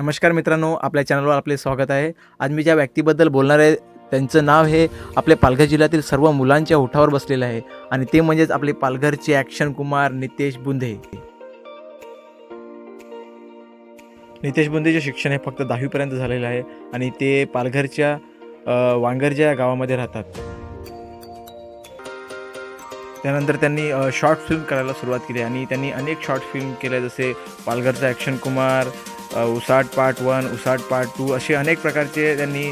नमस्कार मित्रांनो, आपल्या चॅनलवर आपले स्वागत आहे. आज मी ज्या व्यक्तीबद्दल बोलणार आहे त्यांचं नाव हे आपल्या पालघर जिल्ह्यातील सर्व मुलांच्या ओठावर बसलेलं आहे आणि ते म्हणजेच आपले पालघरचे ॲक्शन कुमार नितेश बुंदे. नितेश बुंदेचे शिक्षण हे फक्त 10वीपर्यंत झालेलं आहे आणि ते पालघरच्या वांगरजा या गावामध्ये राहतात. त्यानंतर त्यांनी शॉर्ट फिल्म करायला सुरुवात केली आणि त्यांनी अनेक शॉर्ट फिल्म केल्या, जसे पालघरचा ॲक्शन कुमार, उसाट पार्ट 1, उसाट पार्ट 2 असे अनेक प्रकारचे त्यांनी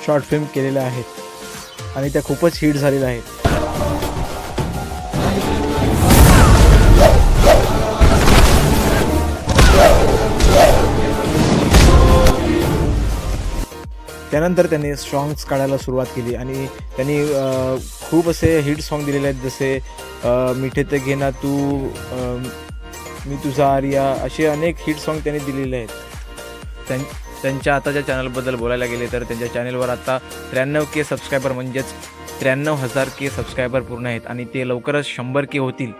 शॉर्ट फिल्म केलेल्या आहेत आणि त्या खूपच हिट झालेल्या आहेत. त्यानंतर त्यांनी सॉंग्स काढायला सुरुवात केली आणि त्यांनी खूप असे हिट सॉन्ग दिलेले आहेत, जसे मिठे ते घे ना तू, मी तुझा आर्या, असे अनेक हिट सॉन्ग त्यांनी दिलेले आहेत. त्यांच्या आताच्या चॅनलबद्दल बोलायला गेले तर त्यांच्या चॅनलवर आता 93K सबस्क्रायबर म्हणजेच 93,000 सबस्क्रायबर पूर्ण आहेत आणि ते लवकरच 100K होतील.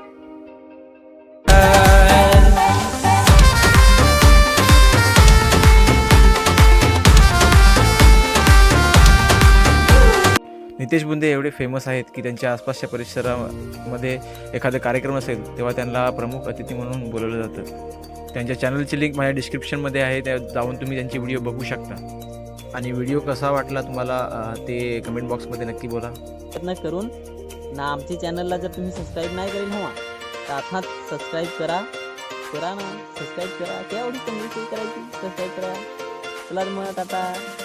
नितेश बुंदे एवढे फेमस आहेत की त्यांच्या आसपासच्या परिसरामध्ये एखादा कार्यक्रम असेल तेव्हा त्यांना प्रमुख अतिथी म्हणून बोलवलं जातं. त्यांच्या चॅनलची लिंक माझ्या डिस्क्रिप्शनमध्ये आहे, त्या जाऊन तुम्ही त्यांची व्हिडिओ बघू शकता. आणि व्हिडिओ कसा वाटला तुम्हाला ते कमेंट बॉक्समध्ये नक्की बोला. प्रयत्न करून ना आमच्या चॅनलला जर तुम्ही सबस्क्राईब नाही करेल हवा तर आता सबस्क्राईब करा ना, सबस्क्राईब करा. त्या एवढी कमी करायची, सबस्क्राईब करा. चला मग आता